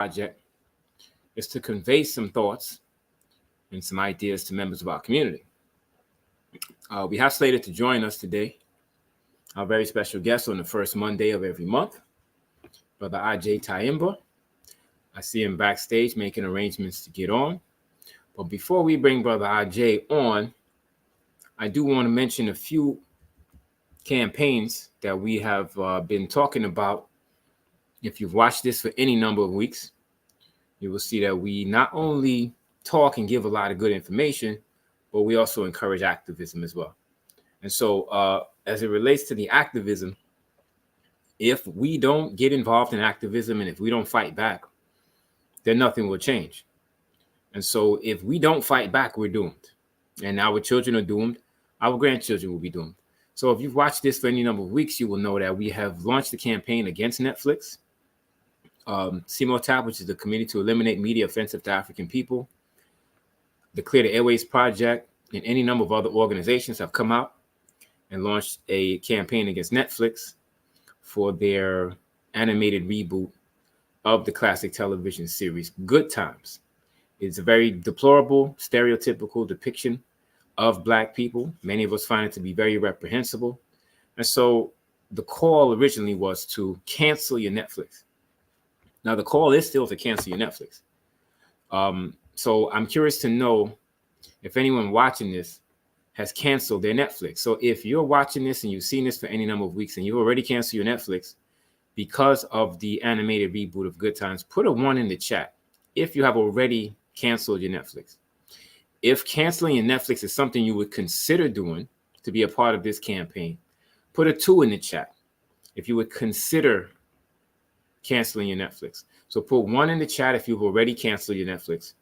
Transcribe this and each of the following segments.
project is to convey some thoughts and some ideas to members of our community. We have slated to join us today our very special guest on the first Monday of every month, Brother Agyei TYEHIMBA. I see him backstage making arrangements to get on. But before we bring Brother Agyei on, I do want to mention a few campaigns that we have been talking about. If you've watched this for any number of weeks, you will see that we not only talk and give a lot of good information, but we also encourage activism as well. And so as it relates to the activism, if we don't get involved in activism and if we don't fight back, then nothing will change. And so if we don't fight back, we're doomed. And our children are doomed. Our grandchildren will be doomed. So if you've watched this for any number of weeks, you will know that we have launched a campaign against Netflix. CMOTAP, which is the Committee to Eliminate Media Offensive to African People, the Clear the Airways Project, and any number of other organizations have come out and launched a campaign against Netflix for their animated reboot of the classic television series Good Times. It's a very deplorable, stereotypical depiction of Black people. Many of us find it to be very reprehensible. And so the call originally was to cancel your Netflix. Now, the call is still to cancel your Netflix. So I'm curious to know if anyone watching this has canceled their Netflix. So if you're watching this and you've seen this for any number of weeks and you've already canceled your Netflix because of the animated reboot of Good Times, put a 1 in the chat if you have already canceled your Netflix. If canceling your Netflix is something you would consider doing to be a part of this campaign, put a 2 in the chat if you would consider canceling your Netflix. So put 1 in the chat if you've already canceled your Netflix.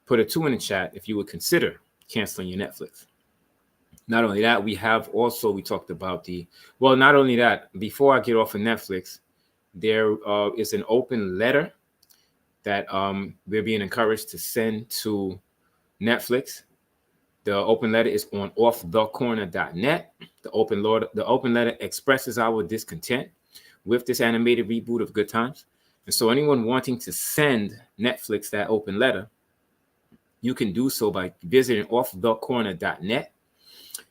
Put a 2 in the chat if you would consider canceling your Netflix. Not only that, we talked about not only that, before I get off of Netflix, there is an open letter that we're being encouraged to send to Netflix. The open letter is on offthecorner.net. The open letter expresses our discontent with this animated reboot of Good Times. And so anyone wanting to send Netflix that open letter, you can do so by visiting offthecorner.net.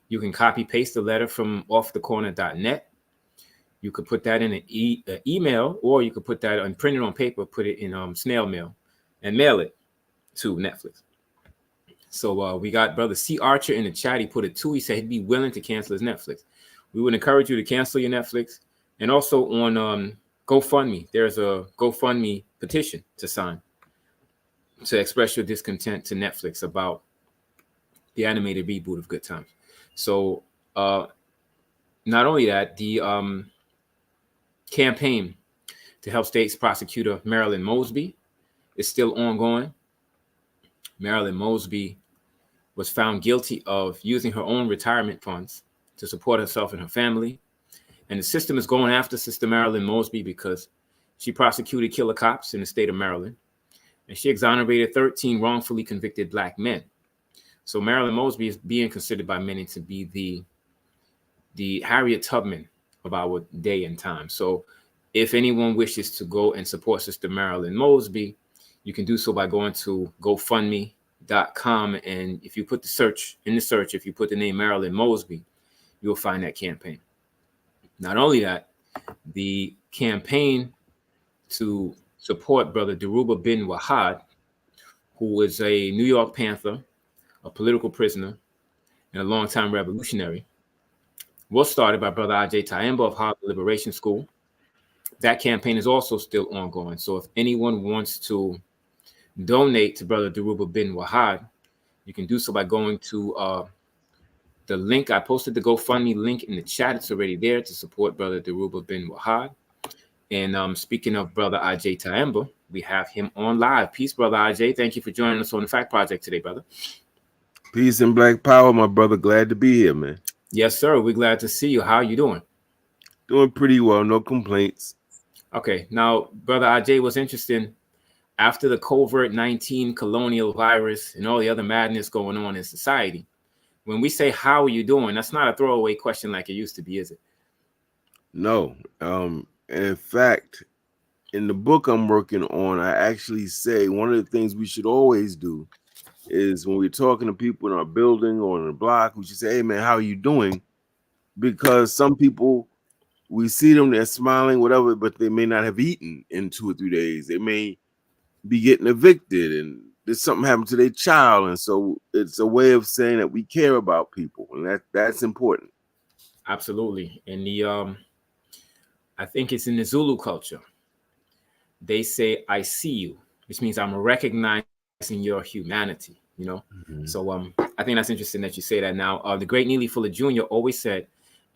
You can copy paste the letter from offthecorner.net. You could put that in an email, or you could put that and print it on paper, put it in snail mail, and mail it to Netflix. So we got Brother C. Archer in the chat. He put a 2. He said he'd be willing to cancel his Netflix. We would encourage you to cancel your Netflix. And also on GoFundMe, there's a GoFundMe petition to sign to express your discontent to Netflix about the animated reboot of Good Times. So not only that, the campaign to help State's Prosecutor Marilyn Mosby is still ongoing. Marilyn Mosby was found guilty of using her own retirement funds to support herself and her family. And the system is going after Sister Marilyn Mosby because she prosecuted killer cops in the state of Maryland. And she exonerated 13 wrongfully convicted Black men. So Marilyn Mosby is being considered by many to be the Harriet Tubman of our day and time. So if anyone wishes to go and support Sister Marilyn Mosby, you can do so by going to GoFundMe.com. And if you put if you put the name Marilyn Mosby, you'll find that campaign. Not only that, the campaign to support Brother Dhoruba bin Wahad, who is a New York Panther, a political prisoner, and a longtime revolutionary, was started by Brother Agyei TYEHIMBA of Harlem Liberation School. That campaign is also still ongoing. So if anyone wants to donate to Brother Dhoruba bin Wahad, you can do so by going to the link. I posted the GoFundMe link in the chat. It's already there to support Brother Dhoruba bin Wahad. And speaking of Brother Agyei TYEHIMBA, we have him on live. Peace, Brother Agyei. Thank you for joining us on the Fact Project today, brother. Peace and Black Power, my brother. Glad to be here, man. Yes, sir. We're glad to see you. How are you doing? Doing pretty well. No complaints. Okay. Now, Brother Agyei, was interesting. After the COVID-19 colonial virus and all the other madness going on in society, when we say, how are you doing? That's not a throwaway question like it used to be, is it? No. In fact, in the book I'm working on, I actually say one of the things we should always do is when we're talking to people in our building or in the block, we should say, "Hey man, how are you doing?" Because some people, we see them, they're smiling, whatever, but they may not have eaten in 2 or 3 days. They may be getting evicted, and there's something happened to their child, and so it's a way of saying that we care about people, and that's important. Absolutely. And I think it's in the Zulu culture. They say, "I see you," which means I'm recognizing your humanity. So I think that's interesting that you say that. Now, the great Neely Fuller Jr. always said,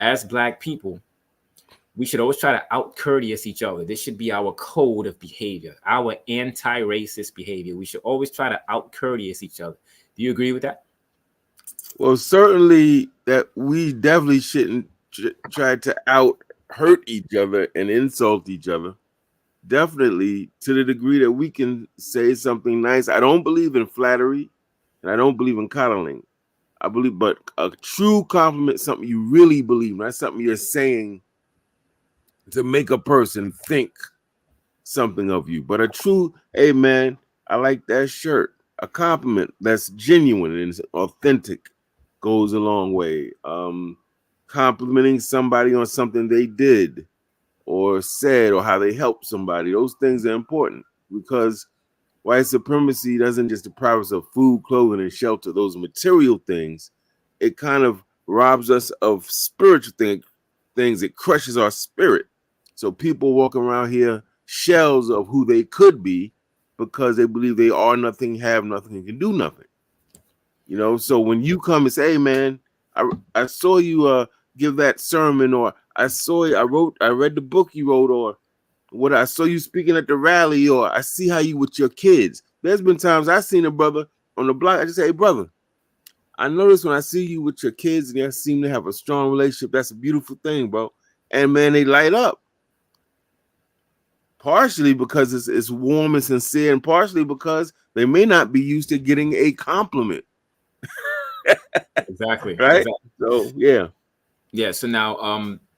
as Black people, we should always try to out courteous each other. This should be our code of behavior, our anti-racist behavior. We should always try to out courteous each other. Do you agree with that? Well, certainly that we definitely shouldn't try to out hurt each other and insult each other. Definitely to the degree that we can say something nice. I don't believe in flattery and I don't believe in coddling. I believe, but a true compliment, something you really believe, not something you're saying to make a person think something of you. But a true, "Hey man, I like that shirt." A compliment that's genuine and authentic goes a long way. Complimenting somebody on something they did or said or how they helped somebody, those things are important because white supremacy doesn't just deprive us of food, clothing, and shelter, those material things. It kind of robs us of spiritual things. It crushes our spirit. So people walk around here shells of who they could be because they believe they are nothing, have nothing, and can do nothing. So when you come and say, "Hey man, I saw you give that sermon," or I read the book you wrote, or what, "I saw you speaking at the rally," or "I see how you with your kids." There's been times I seen a brother on the block. I just say, "Hey brother, I notice when I see you with your kids and you seem to have a strong relationship. That's a beautiful thing, bro." And man, they light up. Partially because it's warm and sincere, and partially because they may not be used to getting a compliment. Exactly. Right? Exactly. So yeah. Yeah. So now,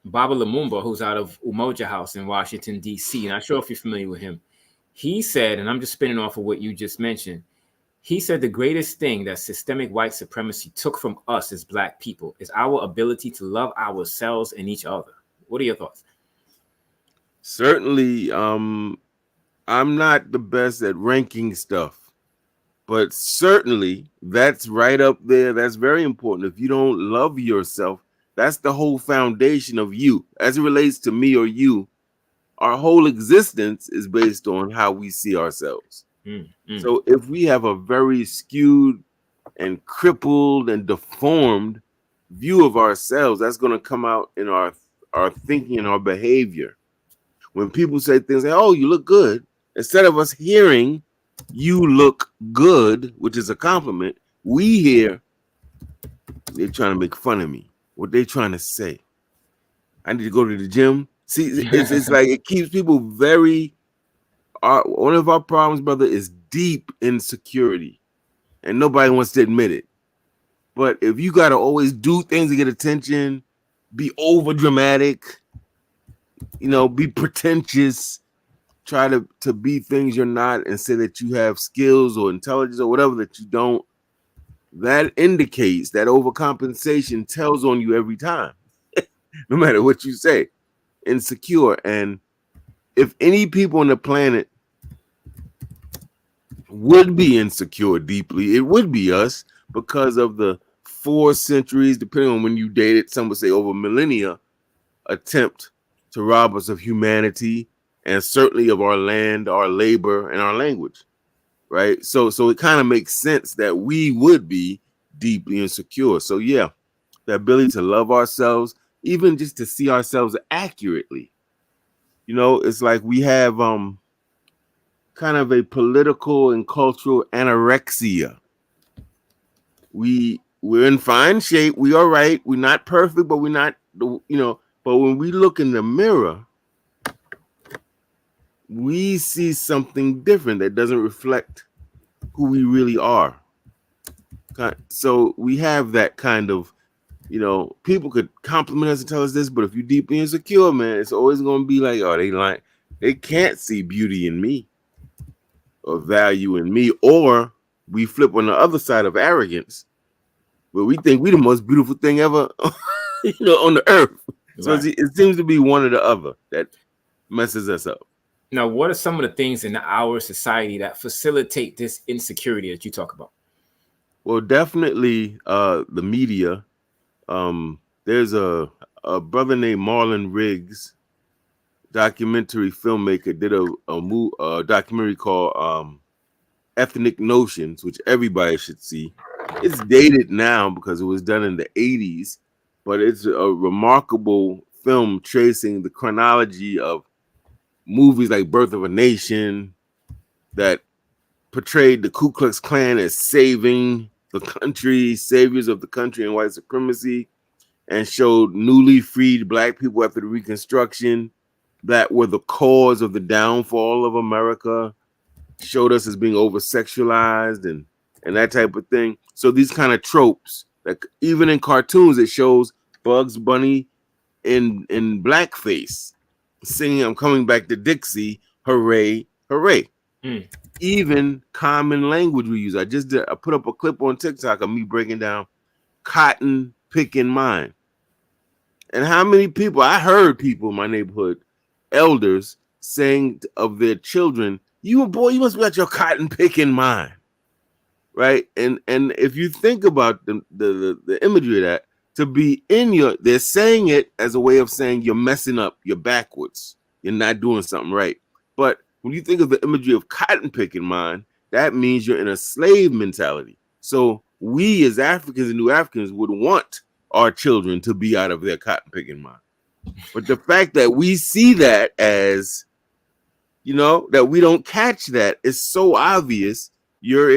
Baba Lumumba, who's out of Umoja House in Washington, D.C., not sure if you're familiar with him, he said, and I'm just spinning off of what you just mentioned, he said the greatest thing that systemic white supremacy took from us as Black people is our ability to love ourselves and each other. What are your thoughts? Certainly, I'm not the best at ranking stuff, but certainly that's right up there. That's very important. If you don't love yourself, that's the whole foundation of you. As it relates to me or you, our whole existence is based on how we see ourselves. So if we have a very skewed and crippled and deformed view of ourselves, that's going to come out in our thinking and our behavior. When people say things like, "Oh, you look good," instead of us hearing "you look good," which is a compliment, we hear they're trying to make fun of me. What they trying to say? I need to go to the gym. See, it's like it keeps people very. One of our problems, brother, is deep insecurity, and nobody wants to admit it. But if you got to always do things to get attention, be over dramatic, be pretentious, try to be things you're not, and say that you have skills or intelligence or whatever that you don't, that indicates that overcompensation tells on you every time, no matter what you say. Insecure. And if any people on the planet would be insecure deeply, it would be us because of the 4 centuries, depending on when you dated, some would say over millennia, attempt to rob us of humanity and certainly of our land, our labor, and our language. Right? So it kind of makes sense that we would be deeply insecure. So yeah, the ability to love ourselves, even just to see ourselves accurately. It's like we have kind of a political and cultural anorexia. We're in fine shape. We are right. We're not perfect, but we're not, but when we look in the mirror, we see something different that doesn't reflect who we really are. So we have that kind of, people could compliment us and tell us this, but if you're deeply insecure, man, it's always going to be like, "Oh, they lying." They can't see beauty in me or value in me, or we flip on the other side of arrogance, where we think we the most beautiful thing ever, on the earth. So Right. it seems to be one or the other that messes us up. Now, what are some of the things in our society that facilitate this insecurity that you talk about? Well, definitely the media. There's a brother named Marlon Riggs, documentary filmmaker, did a documentary called Ethnic Notions, which everybody should see. It's dated now because it was done in the 80s, but it's a remarkable film tracing the chronology of movies like Birth of a Nation that portrayed the Ku Klux Klan as saving the country, saviors of the country and white supremacy, and showed newly freed black people after the Reconstruction that were the cause of the downfall of America, showed us as being over-sexualized and that type of thing. So these kind of tropes, like even in cartoons, it shows Bugs Bunny in blackface singing "I'm Coming Back to Dixie, hooray, hooray." Even common language we use. I put up a clip on TikTok of me breaking down cotton picking mine. And how many people, I heard people in my neighborhood, elders, saying of their children, you must be at your cotton picking mind. Right? And if you think about the imagery of that, to be they're saying it as a way of saying you're messing up, you're backwards, you're not doing something right. But when you think of the imagery of cotton picking mind, that means you're in a slave mentality. So we as Africans and New Africans would want our children to be out of their cotton picking mind. But the fact that we see that as, that we don't catch that is so obvious. You're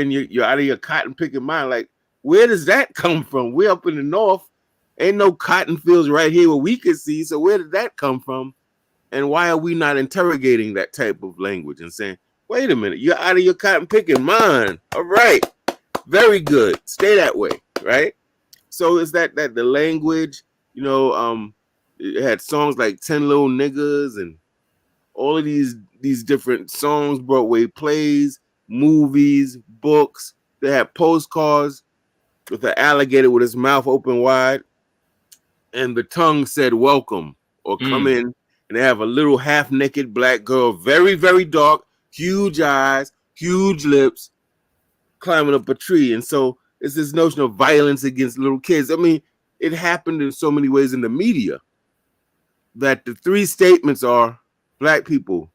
out of your cotton picking mind. Like, where does that come from? We're up in the north. Ain't no cotton fields right here where we can see. So where did that come from? And why are we not interrogating that type of language and saying, wait a minute, you're out of your cotton picking mind. All right. Very good. Stay that way. Right. So it's that the language, it had songs like 10 Little Niggas and all of these different songs, Broadway plays, movies, books. They had postcards with an alligator with his mouth open wide, and the tongue said welcome or come in. And they have a little half-naked black girl, very, very dark, huge eyes, huge lips, climbing up a tree. And so it's this notion of violence against little kids. I mean, it happened in so many ways in the media that the three statements are: black people,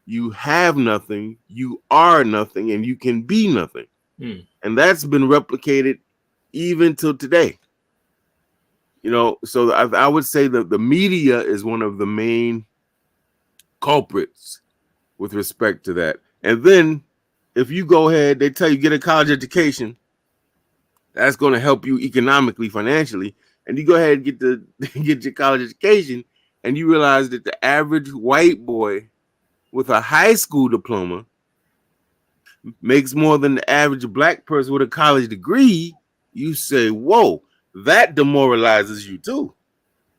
you have nothing, you are nothing, and you can be nothing. And that's been replicated even till today. So I would say that the media is one of the main culprits with respect to that. And then if you go ahead, they tell you get a college education, that's going to help you economically, financially. And you go ahead and get your college education, and you realize that the average white boy with a high school diploma makes more than the average black person with a college degree. You say, whoa, that demoralizes you too.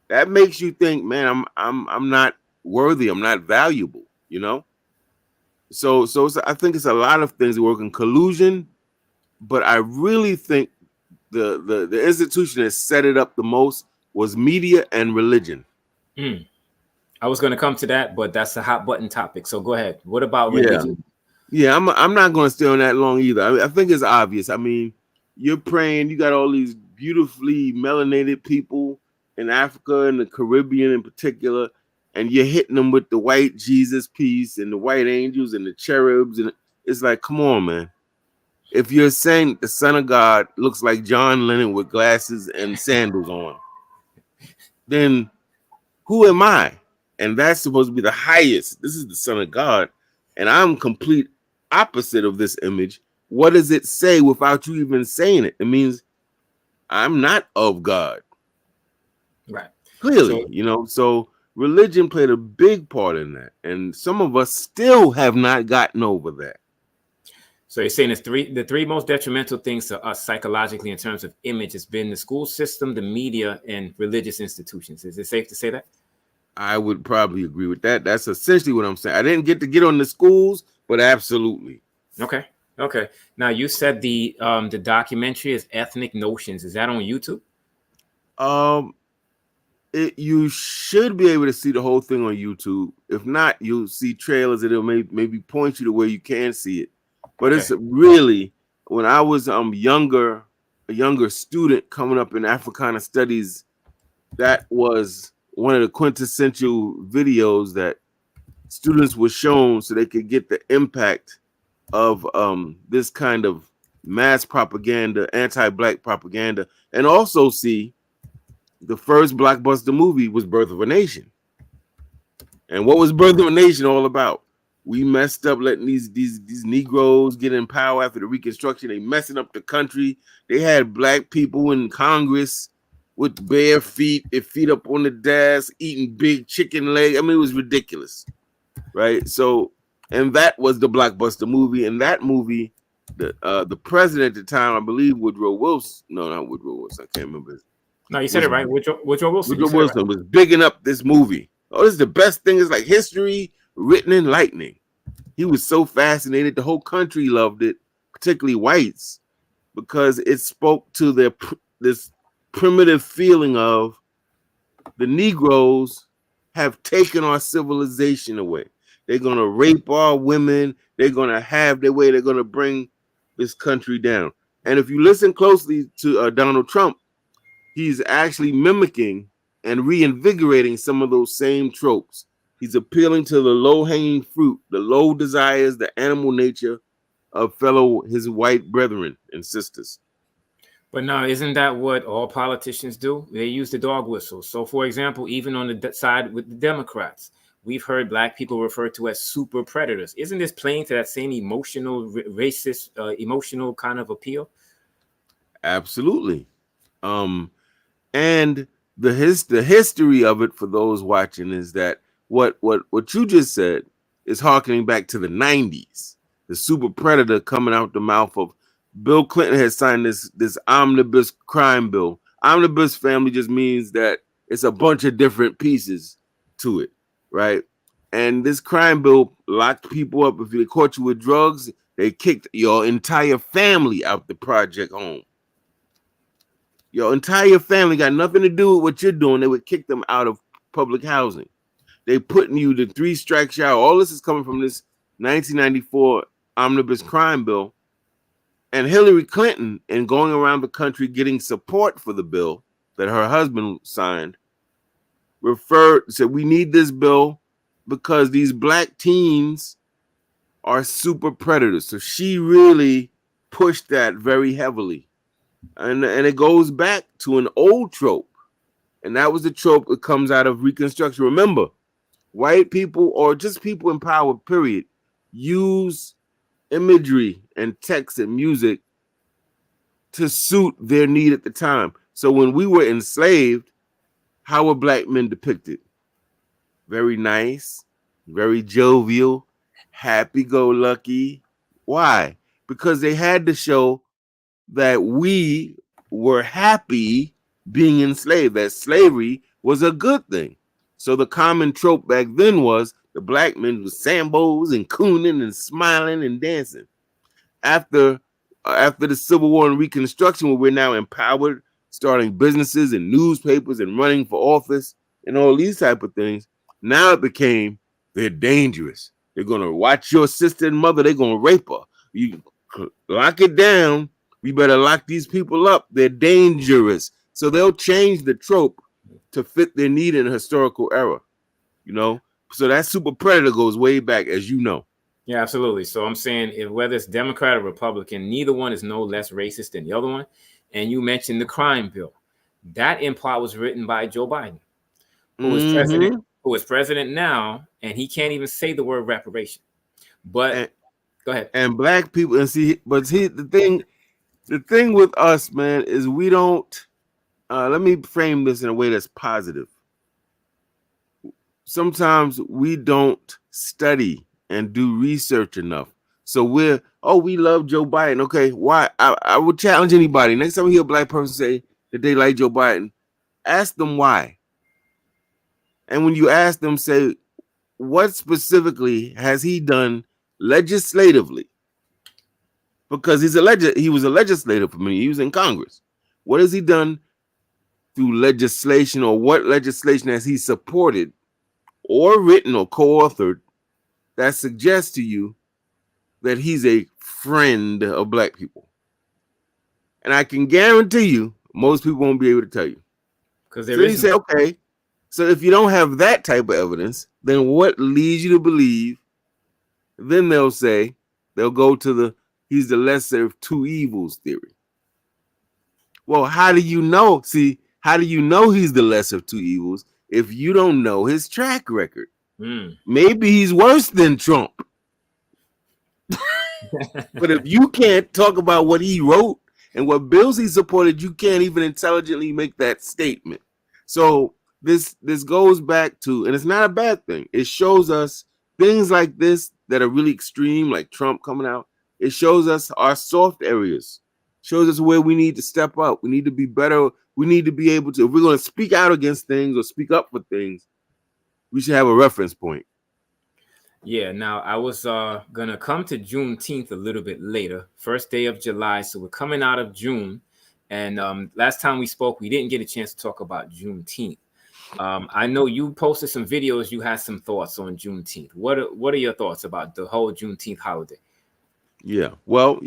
That makes you think, man, I'm not worthy, I'm not valuable, So I think it's a lot of things that work in collusion, but I really think the institution that set it up the most was media and religion. I was going to come to that, but that's a hot button topic. So go ahead. What about religion? Yeah, I'm not going to stay on that long either. I think it's obvious. I mean, you're praying, you got all these beautifully melanated people in Africa and the Caribbean in particular, and you're hitting them with the white Jesus piece and the white angels and the cherubs. And it's like, come on, man. If you're saying the Son of God looks like John Lennon with glasses and sandals on, then who am I? And that's supposed to be the highest. This is the Son of God. And I'm complete opposite of this image. What does it say without you even saying it? It means I'm not of God. Right. Clearly, so religion played a big part in that. And some of us still have not gotten over that. So you're saying the three most detrimental things to us psychologically in terms of image has been the school system, the media, and religious institutions. Is it safe to say that? I would probably agree with that. That's essentially what I'm saying. I didn't get on the schools, but absolutely. Okay. Okay. Now you said the documentary is Ethnic Notions. Is that on YouTube? Um, you should be able to see the whole thing on YouTube. If not, you'll see trailers and it'll maybe point you to where you can see it. But Okay. it's really, when I was a younger student coming up in Africana studies, that was one of the quintessential videos that students were shown so they could get the impact of this kind of mass propaganda, anti-black propaganda, and also see the first blockbuster movie was Birth of a Nation. And what was Birth of a Nation all about? We messed up letting these Negroes get in power after the Reconstruction. They messing up the country. They had black people in Congress with bare feet, their feet up on the desk, eating big chicken leg. I mean, it was ridiculous, right? So, and that was the blockbuster movie. And that movie, the president at the time, I believe Woodrow Wilson. No, not Woodrow Wilson. I can't remember. No, you said it right. Woodrow Wilson. Woodrow Wilson was bigging up this movie. Oh, this is the best thing. It's like history written in lightning. He was so fascinated. The whole country loved it, particularly whites, because it spoke to this primitive feeling of the Negroes have taken our civilization away. They're going to rape our women. They're going to have their way. They're going to bring this country down. And if you listen closely to Donald Trump, he's actually mimicking and reinvigorating some of those same tropes. He's appealing to the low-hanging fruit, the low desires, the animal nature of his white brethren and sisters. But now, isn't that what all politicians do? They use the dog whistle. So, for example, even on the side with the Democrats, we've heard black people referred to as super predators. Isn't this playing to that same emotional, racist, emotional kind of appeal? Absolutely. And the history of it for those watching is that what you just said is harkening back to the 90s. The super predator coming out the mouth of Bill Clinton has signed this omnibus crime bill. Omnibus, family, just means that it's a bunch of different pieces to it, right? And this crime bill locked people up. If they caught you with drugs, they kicked your entire family out the project home. Your entire family got nothing to do with what you're doing. They would kick them out of public housing. They putting you to 3 strikes out. All this is coming from this 1994 omnibus crime bill. And Hillary Clinton, in going around the country getting support for the bill that her husband signed, said we need this bill because these black teens are super predators. So she really pushed that very heavily. And it goes back to an old trope. And that was the trope that comes out of Reconstruction. Remember, white people or just people in power, period, use imagery and text and music to suit their need at the time. So when we were enslaved, how were black men depicted? Very nice, very jovial, happy-go-lucky. Why? Because they had to show that we were happy being enslaved, that slavery was a good thing. So the common trope back then was the black men with sambos and cooning and smiling and dancing. After the Civil War and Reconstruction, where we're now empowered, starting businesses and newspapers and running for office and all these type of things, now it became they're dangerous. They're going to watch your sister and mother. They're going to rape her. You lock it down. We better lock these people up. They're dangerous. So they'll change the trope to fit their need in a historical era, you know? So that super predator goes way back, as you know. Yeah, absolutely. So I'm saying whether it's Democrat or Republican, neither one is no less racist than the other one. And you mentioned the crime bill. That in part was written by Joe Biden, who is president now, and he can't even say the word reparation. But go ahead. And black people, the thing with us, man, is we don't, let me frame this in a way that's positive. Sometimes we don't study and do research enough. So we love Joe Biden. Okay, why? I would challenge anybody. Next time you hear a black person say that they like Joe Biden, ask them why. And when you ask them, say, what specifically has he done legislatively? Because he was a legislator for many. He was in Congress. What has he done through legislation, or what legislation has he supported or written or co-authored that suggests to you that he's a friend of black people? And I can guarantee you, most people won't be able to tell you. Because So you say, okay, so if you don't have that type of evidence, then what leads you to believe? Then they'll go to he's the lesser of two evils theory. Well, how do you know? See, how do you know he's the lesser of two evils if you don't know his track record? Maybe he's worse than Trump. But if you can't talk about what he wrote and what bills he supported, you can't even intelligently make that statement. So this goes back to, and it's not a bad thing. It shows us things like this that are really extreme, like Trump coming out. It shows us our soft areas, shows us where we need to step up. We need to be better. We need to be able to, if we're going to speak out against things or speak up for things, we should have a reference point. Yeah, now I was going to come to Juneteenth a little bit later, first day of July. So we're coming out of June. And last time we spoke, we didn't get a chance to talk about Juneteenth. I know you posted some videos. You had some thoughts on Juneteenth. What are your thoughts about the whole Juneteenth holiday? Yeah, well,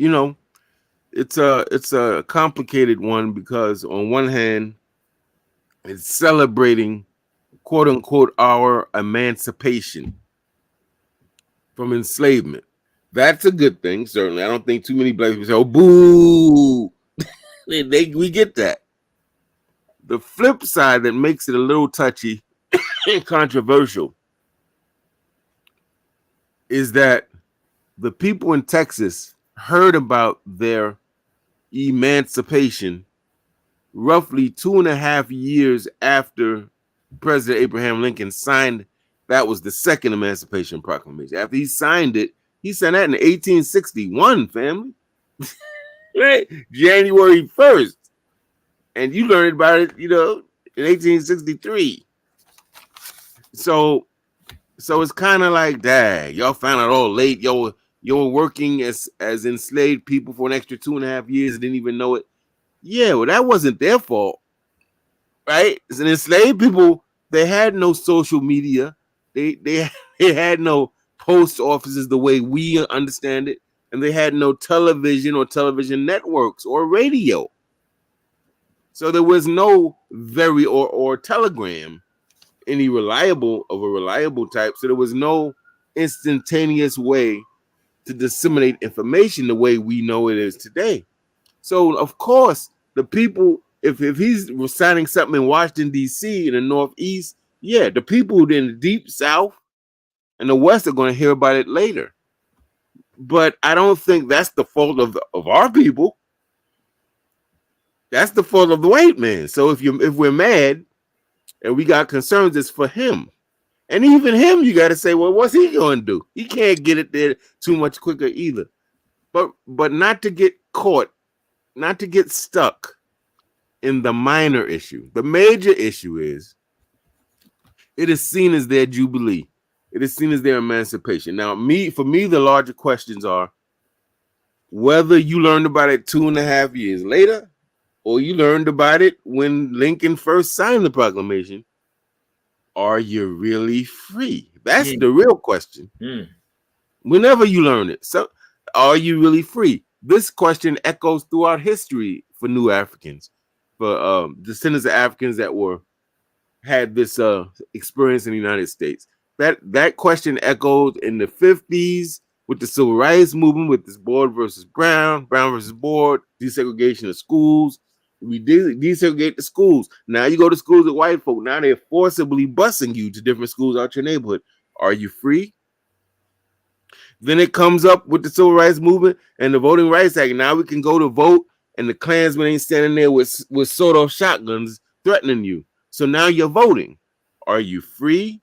it's a complicated one, because on one hand, it's celebrating, quote unquote, our emancipation from enslavement. That's a good thing, certainly. I don't think too many black people say, "Oh, boo." We get that. The flip side that makes it a little touchy and controversial is that the people in Texas heard about their emancipation roughly 2.5 years after President Abraham Lincoln signed. That was the second Emancipation Proclamation. After he signed that in 1861, family. Right? January 1st. And you learned about it, in 1863. So it's kind of like, dang, y'all found out all late. Y'all were working as enslaved people for an extra 2.5 years and didn't even know it. Yeah, well, that wasn't their fault, right? As an enslaved people, they had no social media. They had no post offices the way we understand it, and they had no television or television networks or radio. So there was no or telegram, any reliable type. So there was no instantaneous way to disseminate information the way we know it is today. So of course, the people, if he's signing something in Washington, D.C. in the Northeast, yeah, the people in the deep South and the West are going to hear about it later. But I don't think that's the fault of our people. That's the fault of the white man. So if we're mad and we got concerns, it's for him. And even him, you got to say, well, what's he going to do? He can't get it there too much quicker either. But not to get caught, not to get stuck in the minor issue. The major issue is it is seen as their jubilee. It is seen as their emancipation. Now, for me, the larger questions are whether you learned about it 2.5 years later, or you learned about it when Lincoln first signed the proclamation. Are you really free? That's the real question. Whenever you learn it. So, are you really free? This question echoes throughout history for new Africans, for descendants of Africans that had this experience in the United States. That question echoed in the 50s with the Civil Rights Movement, with this Board versus Brown versus Board, desegregation of schools. We desegregate the schools. Now you go to schools with white folk. Now they're forcibly busing you to different schools out your neighborhood. Are you free? Then it comes up with the Civil Rights Movement and the Voting Rights Act. Now we can go to vote, and the Klansmen ain't standing there with sawed-off shotguns threatening you. So now you're voting. Are you free?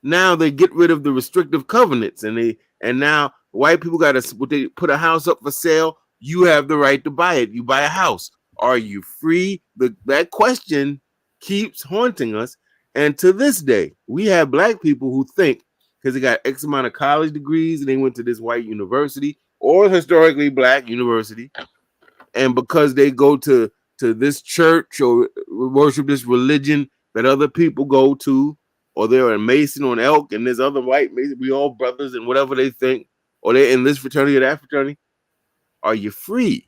Now they get rid of the restrictive covenants, and now white people they put a house up for sale. You have the right to buy it. You buy a house. Are you free? That question keeps haunting us. And to this day, we have black people who think because they got X amount of college degrees and they went to this white university or historically black university, and because they go to this church or worship this religion that other people go to, or they're a Mason or an Elk, and there's other white Masons, we all brothers and whatever they think, or they're in this fraternity or that fraternity, are you free?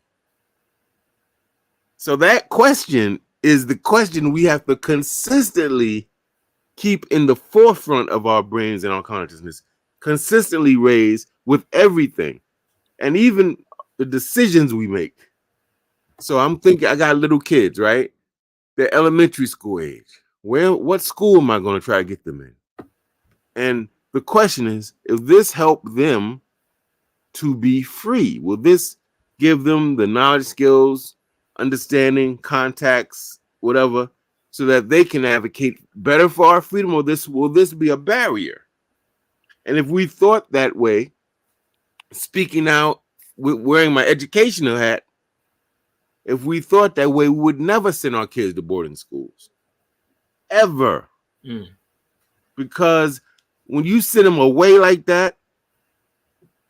So that question is the question we have to consistently keep in the forefront of our brains and our consciousness, consistently raise with everything, and even the decisions we make. So I'm thinking, I got little kids, right? They're elementary school age. What school am I going to try to get them in? And the question is, if this help them to be free, will this give them the knowledge, skills, understanding, contacts, whatever, so that they can advocate better for our freedom, or will this be a barrier? And if we thought that way, speaking out, wearing my educational hat, if we thought that way, we would never send our kids to boarding schools. Ever. Because when you send them away like that,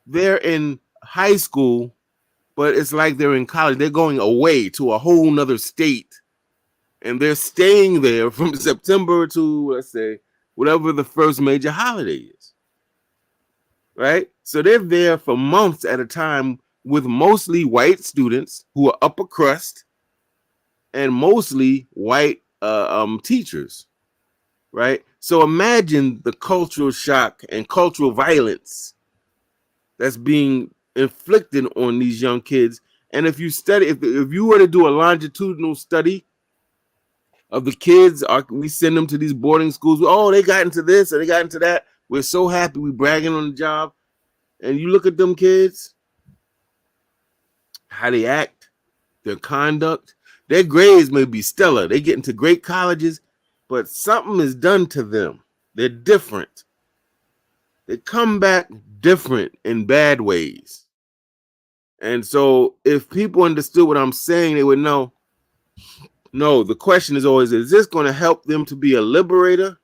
they're in high school, but it's like they're in college. They're going away to a whole nother state, and they're staying there from September to, let's say, whatever the first major holiday is. Right? So they're there for months at a time with mostly white students who are upper crust and mostly white teachers, right? So imagine the cultural shock and cultural violence that's being inflicted on these young kids. And if you study, if you were to do a longitudinal study of the kids, we send them to these boarding schools. Oh, they got into this and they got into that. We're so happy. We bragging on the job. And you look at them kids, how they act, their conduct, their grades may be stellar. They get into great colleges, but something is done to them. They're different. They come back different in bad ways. And so if people understood what I'm saying, they would know, no, the question is always, is this going to help them to be a liberator,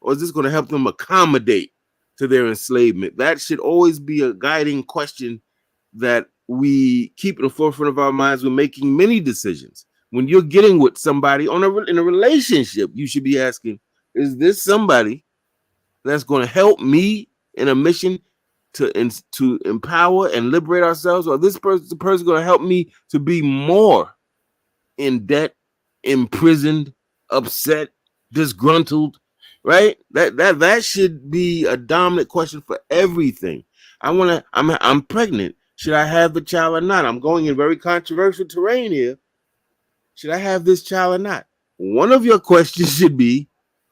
or is this going to help them accommodate to their enslavement? That should always be a guiding question that we keep in the forefront of our minds when making many decisions. When you're getting with somebody in a relationship, you should be asking, is this somebody that's going to help me in a mission to empower and liberate ourselves, or this person going to help me to be more in debt, imprisoned, upset, disgruntled, right? That should be a dominant question for everything. I'm pregnant. Should I have the child or not? I'm going in very controversial terrain here. Should I have this child or not? One of your questions should be,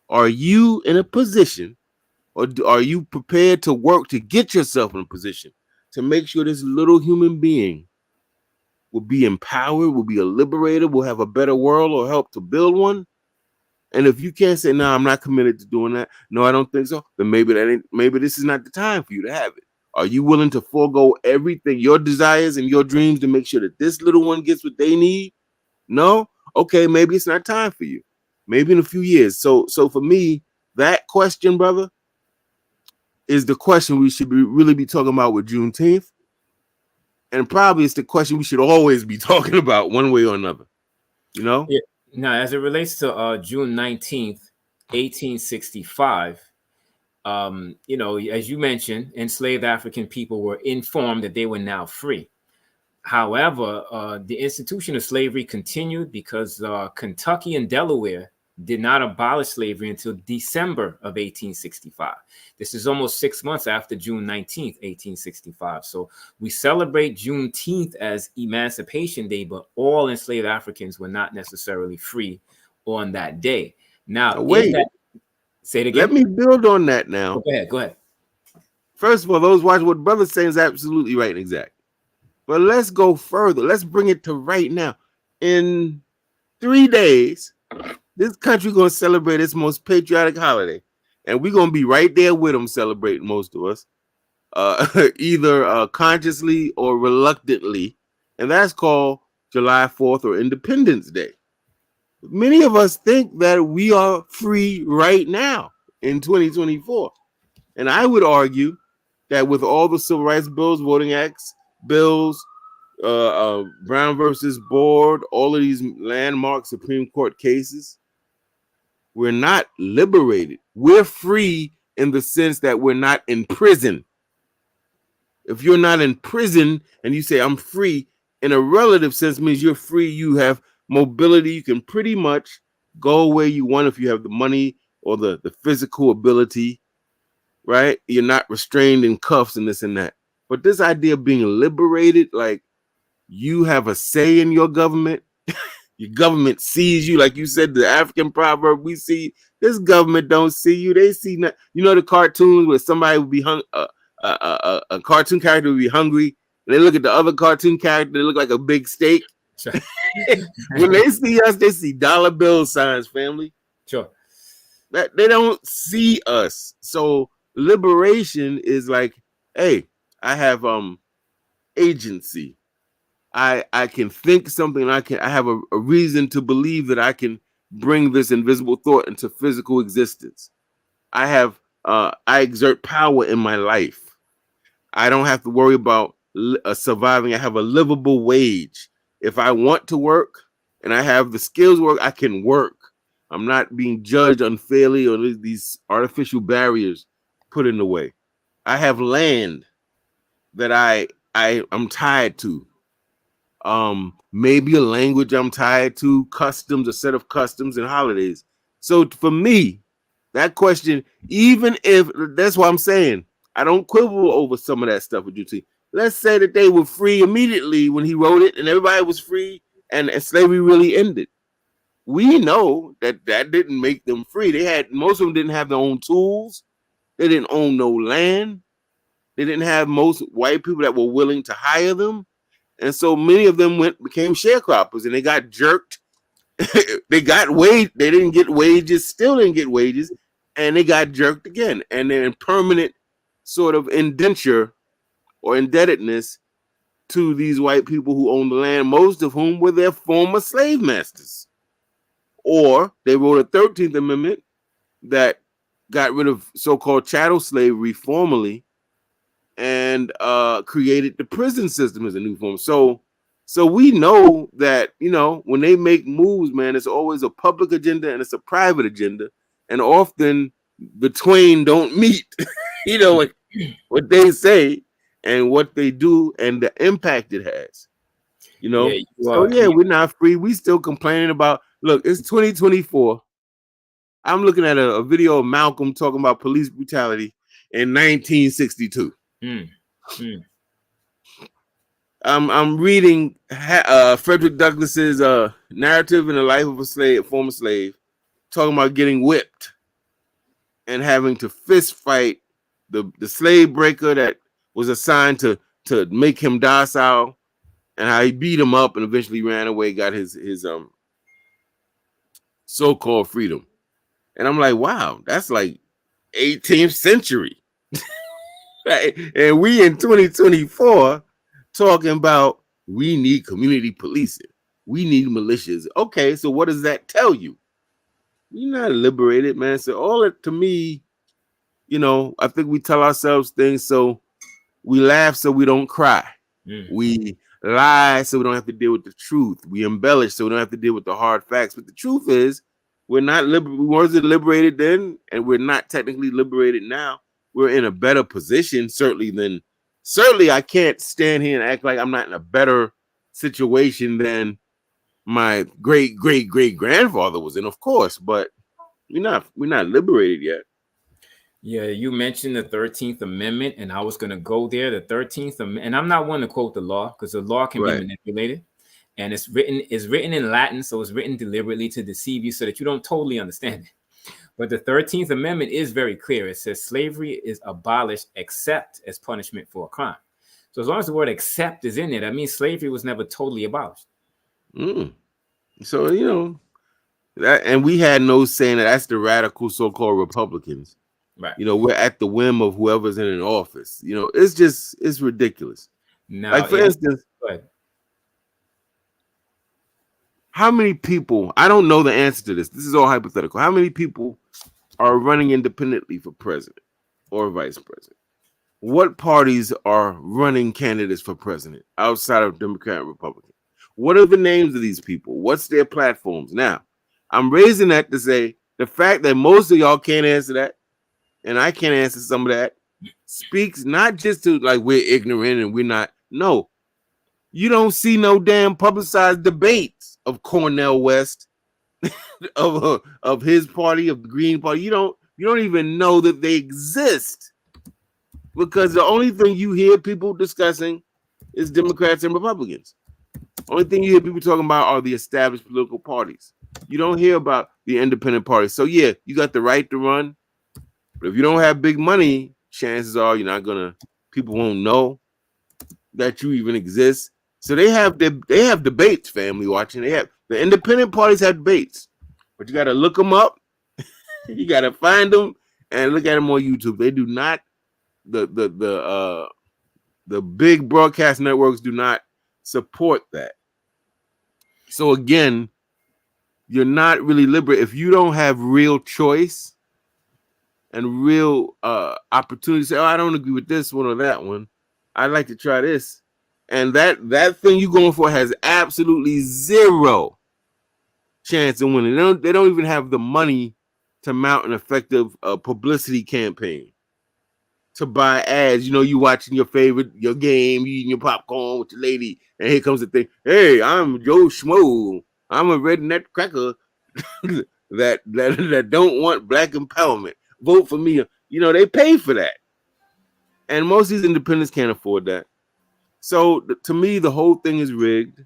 are you in a position, or are you prepared to work to get yourself in a position to make sure this little human being will be empowered, will be a liberator, will have a better world, or help to build one? And if you can't say, no, I'm not committed to doing that, no, I don't think so, then maybe this is not the time for you to have it. Are you willing to forego everything, your desires and your dreams, to make sure that this little one gets what they need? No? Okay, maybe it's not time for you. Maybe in a few years. So for me, that question, brother, is the question we should really be talking about with Juneteenth. And probably it's the question we should always be talking about one way or another. You know? Yeah. Now, as it relates to June 19th, 1865, as you mentioned, enslaved African people were informed that they were now free. However, the institution of slavery continued because Kentucky and Delaware did not abolish slavery until December of 1865. This is almost 6 months after June 19th, 1865. So we celebrate Juneteenth as Emancipation Day, but all enslaved Africans were not necessarily free on that day. Now, wait, say it again. Let me build on that now. Go ahead. First of all, those watching, what brother's saying is absolutely right and exact. But let's go further. Let's bring it to right now. In 3 days, this country going to celebrate its most patriotic holiday. And we're going to be right there with them celebrating, most of us, either consciously or reluctantly. And that's called July 4th or Independence Day, Many of us think that we are free right now in 2024. And I would argue that with all the civil rights bills, voting acts, bills, Brown versus Board, all of these landmark Supreme Court cases, we're not liberated. We're free in the sense that we're not in prison. If you're not in prison and you say I'm free, in a relative sense means you're free. You have mobility. You can pretty much go where you want if you have the money or the physical ability, right? You're not restrained in cuffs and this and that. But this idea of being liberated, like you have a say in your government, your government sees you, like you said, the African proverb, we see this government don't see you. They see not, you know, the cartoons where somebody would be a cartoon character would be hungry, and they look at the other cartoon character, they look like a big steak. Sure. When they see us, they see dollar bill signs, family. Sure. That they don't see us. So liberation is like, hey, I have agency. I can think something. I have a reason to believe that I can bring this invisible thought into physical existence. I exert power in my life. I don't have to worry about surviving. I have a livable wage. If I want to work and I have the skills work, I can work. I'm not being judged unfairly or these artificial barriers put in the way. I have land that I'm tied to. Maybe a language I'm tied to, customs, a set of customs and holidays. So for me, that question, even if that's what I'm saying, I don't quibble over some of that stuff with Juneteenth. Let's say that they were free immediately when he wrote it and everybody was free and slavery really ended. We know that didn't make them free. Most of them didn't have their own tools. They didn't own no land. They didn't have most white people that were willing to hire them. And so many of them became sharecroppers and they got jerked. They didn't get wages, still didn't get wages, and they got jerked again. And they're in permanent sort of indenture or indebtedness to these white people who own the land, most of whom were their former slave masters. Or they wrote a 13th Amendment that got rid of so-called chattel slavery formally and created the prison system as a new form. So we know that, you know, when they make moves, man, it's always a public agenda and it's a private agenda. And often the twain don't meet, you know, what they say and what they do and the impact it has, you know? Yeah, we're not free. We still complaining about, look, it's 2024. I'm looking at a video of Malcolm talking about police brutality in 1962. I'm reading Frederick Douglass's narrative in the life of a former slave, talking about getting whipped and having to fist fight the slave breaker that was assigned to make him docile, and how he beat him up and eventually ran away, got his so-called freedom. And I'm like, wow, that's like 18th century. Right? And we in 2024 talking about we need community policing. We need militias. Okay, so what does that tell you? We're not liberated, man. So all it to me, you know, I think we tell ourselves things so we laugh so we don't cry. We lie so we don't have to deal with the truth. We embellish so we don't have to deal with the hard facts. But the truth is, we wasn't liberated then, and we're not technically liberated now. We're in a better position, certainly I can't stand here and act like I'm not in a better situation than my great grandfather was in, of course, but we're not liberated yet. Yeah, you mentioned the 13th Amendment, and I was going to go there. The 13th Amendment, and I'm not one to quote the law because the law can be manipulated, and it's written in Latin, so it's written deliberately to deceive you so that you don't totally understand it. But the 13th Amendment is very clear. It says slavery is abolished except as punishment for a crime. So as long as the word "except" is in there, that means slavery was never totally abolished. So, you know, that, and we had no saying that's the radical so-called Republicans. Right. You know, we're at the whim of whoever's in an office. You know, it's ridiculous. Now, like for instance, how many people, I don't know the answer to this. This is all hypothetical. How many people are running independently for president or vice president? What parties are running candidates for president outside of Democrat and Republican? What are the names of these people? What's their platforms? Now, I'm raising that to say the fact that most of y'all can't answer that, and I can't answer some of that, speaks not just to like we're ignorant and we're not. No, you don't see no damn publicized debates of Cornel West, of his party, of the Green Party. You don't even know that they exist, because the only thing you hear people discussing is Democrats and Republicans. Only thing you hear people talking about are the established political parties. You don't hear about the independent parties. So yeah, you got the right to run, but if you don't have big money, chances are you're not gonna. People won't know that you even exist. So they have debates. Family watching. They have the independent parties have debates, but you got to look them up. You got to find them and look at them on YouTube. They do not. The big broadcast networks do not support that. So again, you're not really liberal if you don't have real choice and real opportunity to say, oh, I don't agree with this one or that one. I'd like to try this. And that thing you're going for has absolutely zero chance of winning. They don't even have the money to mount an effective publicity campaign, to buy ads. You watching your game, you eating your popcorn with your lady, and here comes the thing. Hey, I'm Joe Schmo. I'm a redneck cracker that don't want black empowerment. Vote for me. They pay for that. And most of these independents can't afford that. So to me, the whole thing is rigged.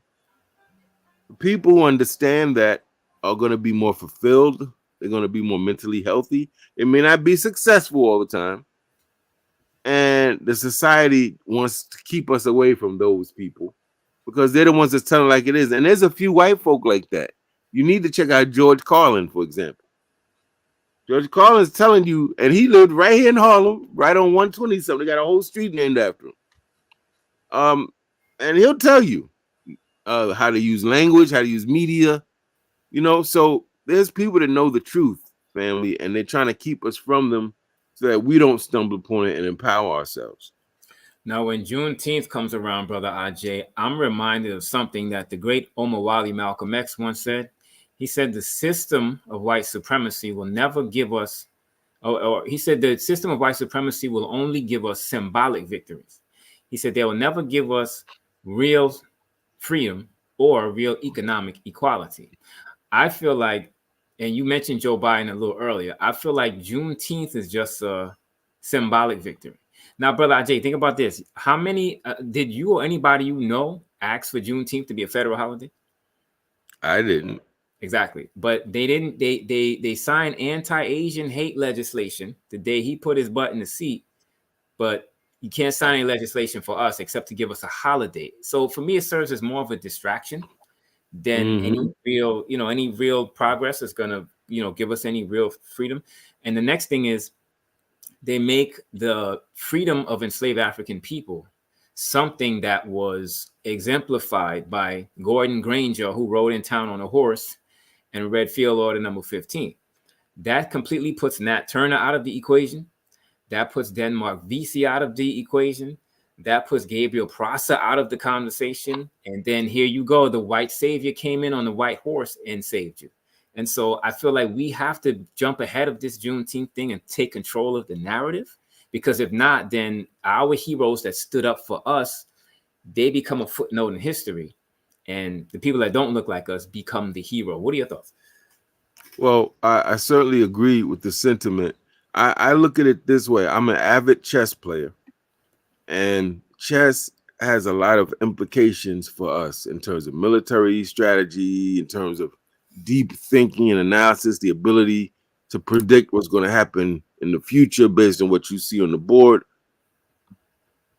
People who understand that are going to be more fulfilled. They're going to be more mentally healthy. It may not be successful all the time. And the society wants to keep us away from those people because they're the ones that's telling like it is. And there's a few white folk like that. You need to check out George Carlin, for example. George Carlin's telling you, and he lived right here in Harlem, right on 120 something. They got a whole street named after him. And he'll tell you how to use language, how to use media, So there's people that know the truth, family, and they're trying to keep us from them so that we don't stumble upon it and empower ourselves. Now, when Juneteenth comes around, Brother Agyei, I'm reminded of something that the great Omawali Malcolm X once said. He said the system of white supremacy will never give us, or he said the system of white supremacy will only give us symbolic victories. He said they will never give us real freedom or real economic equality. I feel like, and you mentioned Joe Biden a little earlier, I feel like Juneteenth is just a symbolic victory. Now, Brother Agyei, think about this. How many did you or anybody you know ask for Juneteenth to be a federal holiday? I didn't. Exactly. But they didn't, they signed anti-Asian hate legislation the day he put his butt in the seat, but you can't sign any legislation for us except to give us a holiday. So for me, it serves as more of a distraction than any real progress is going to, give us any real freedom. And the next thing is they make the freedom of enslaved African people something that was exemplified by Gordon Granger, who rode in town on a horse and read Field Order Number 15. That completely puts Nat Turner out of the equation. That puts Denmark Vesey out of the equation. That puts Gabriel Prosser out of the conversation. And then here you go. The white savior came in on the white horse and saved you. And so I feel like we have to jump ahead of this Juneteenth thing and take control of the narrative, because if not, then our heroes that stood up for us, they become a footnote in history. And the people that don't look like us become the hero. What are your thoughts? Well, I certainly agree with the sentiment. I look at it this way. I'm an avid chess player, and chess has a lot of implications for us in terms of military strategy, in terms of deep thinking and analysis, the ability to predict what's going to happen in the future based on what you see on the board.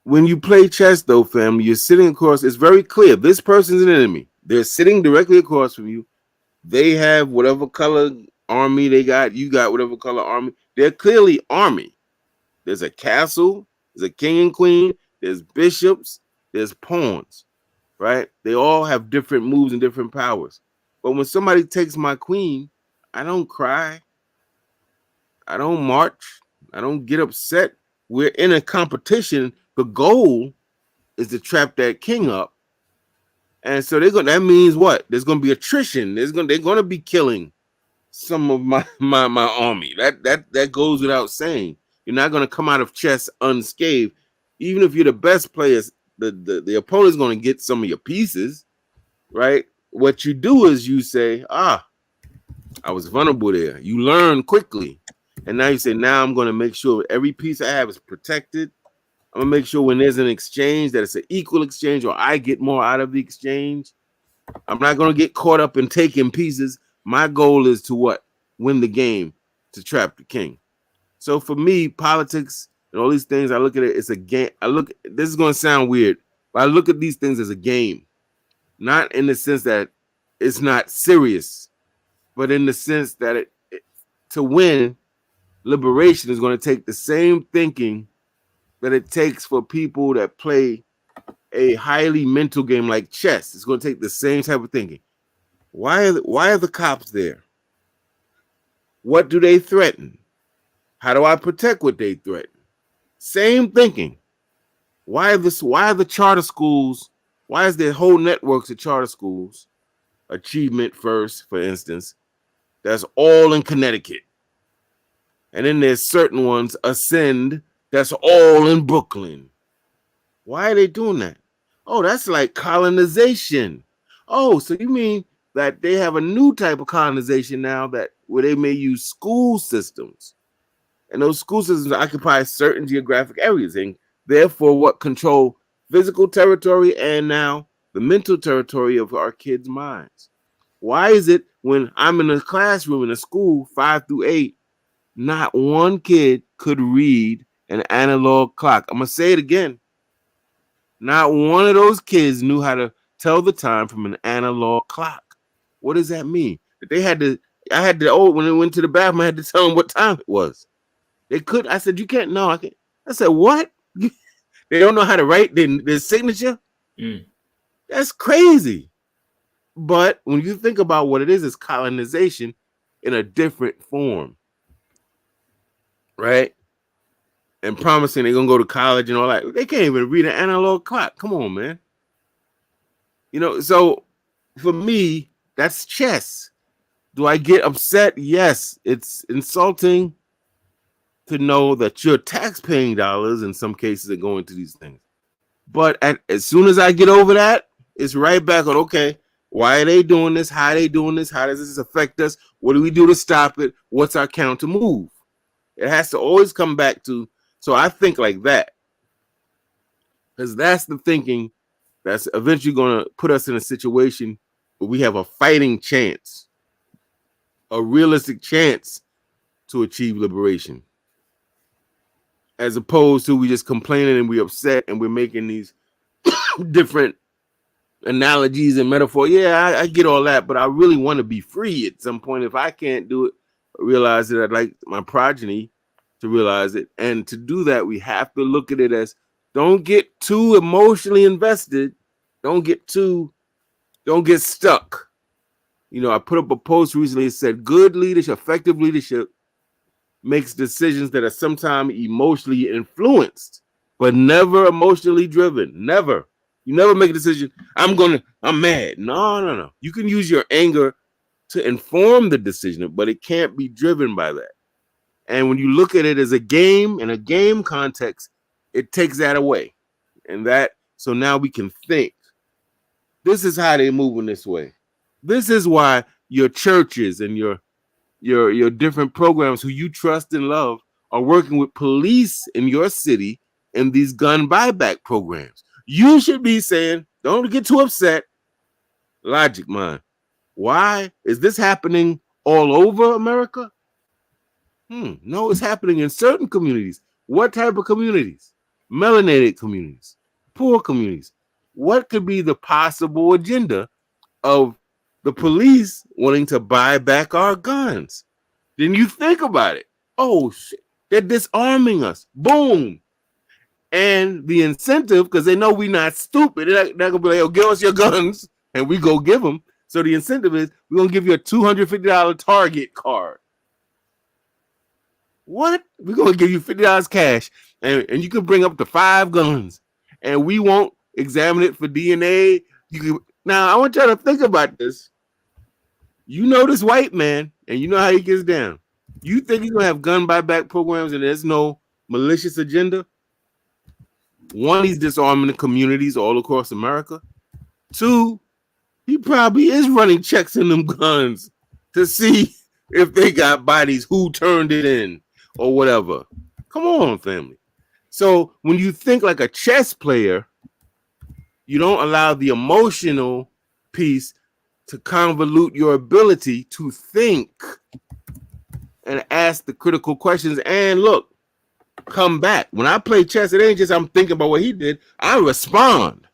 When you play chess, though, family, you're sitting across. It's very clear. This person's an enemy. They're sitting directly across from you. They have whatever color army they got. You got whatever color army. They're clearly army. There's a castle. There's a king and queen. There's bishops. There's pawns, right? They all have different moves and different powers. But when somebody takes my queen, I don't cry. I don't march. I don't get upset. We're in a competition. The goal is to trap that king up. And so that means what? There's gonna be attrition. They're gonna be killing some of my army. That goes without saying. You're not gonna come out of chess unscathed. Even if you're the best players, the opponent's gonna get some of your pieces, right? What you do is you say, I was vulnerable there. You learn quickly. And now you say, now I'm gonna make sure every piece I have is protected. I'm gonna make sure when there's an exchange that it's an equal exchange or I get more out of the exchange. I'm not gonna get caught up in taking pieces. My goal is to what? Win the game, to trap the king. So for me, politics and all these things, I look at it, it's a game. This is gonna sound weird, but I look at these things as a game. Not in the sense that it's not serious, but in the sense that to win, liberation is gonna take the same thinking that it takes for people that play a highly mental game like chess. It's going to take the same type of thinking. Why are the cops there? What do they threaten? How do I protect what they threaten? Same thinking. Why are the charter schools? Why is there whole networks of charter schools? Achievement First, for instance, that's all in Connecticut. And then there's certain ones, Ascend, that's all in Brooklyn. Why are they doing that? Oh, that's like colonization. Oh, so you mean that they have a new type of colonization now where they may use school systems. And those school systems occupy certain geographic areas and therefore what control physical territory and now the mental territory of our kids' minds. Why is it when I'm in a classroom in a school 5 through 8, not one kid could read an analog clock? I'm going to say it again. Not one of those kids knew how to tell the time from an analog clock. What does that mean? I had to, when they went to the bathroom, I had to tell them what time it was. They could. I said, you can't. No, I can't. I said, what? They don't know how to write their signature? That's crazy. But when you think about what it is, it's colonization in a different form. Right? And promising they're going to go to college and all that. They can't even read an analog clock. Come on, man. So for me, that's chess. Do I get upset? Yes. It's insulting to know that your tax-paying dollars in some cases are going to these things. But as soon as I get over that, it's right back on, okay, why are they doing this? How are they doing this? How does this affect us? What do we do to stop it? What's our counter move? It has to always come back to, so I think like that. Because that's the thinking that's eventually going to put us in a situation where we have a fighting chance, a realistic chance to achieve liberation. As opposed to we just complaining and we're upset and we're making these different analogies and metaphors. Yeah, I get all that, but I really want to be free at some point. If I can't do it, realize it, I'd like my progeny to realize it. And to do that, we have to look at it as, don't get too emotionally invested. Don't get stuck. I put up a post recently that said, good leadership, effective leadership makes decisions that are sometimes emotionally influenced, but never emotionally driven. Never. You never make a decision, I'm mad. No. You can use your anger to inform the decision, but it can't be driven by that. And when you look at it as a game, in a game context, it takes that away. So now we can think. This is how they're moving this way. This is why your churches and your different programs who you trust and love are working with police in your city in these gun buyback programs. You should be saying, don't get too upset. Logic, mind. Why is this happening all over America? No, it's happening in certain communities. What type of communities? Melanated communities, poor communities. What could be the possible agenda of the police wanting to buy back our guns? Then you think about it. Oh, shit. They're disarming us. Boom. And the incentive, because they know we're not stupid, they're going to be like, oh, give us your guns, and we go give them. So the incentive is we're gonna give you a $250 Target card. What? We're gonna give you $50 cash, and you can bring up to 5 guns, and we won't examine it for DNA. You can now. I want y'all to think about this. You know this white man, and you know how he gets down. You think he's gonna have gun buyback programs, and there's no malicious agenda? One, he's disarming the communities all across America. Two, he probably is running checks in them guns to see if they got bodies, who turned it in, or whatever. Come on, family. So when you think like a chess player, you don't allow the emotional piece to convolute your ability to think and ask the critical questions. And look, come back. When I play chess, it ain't just I'm thinking about what he did. I respond.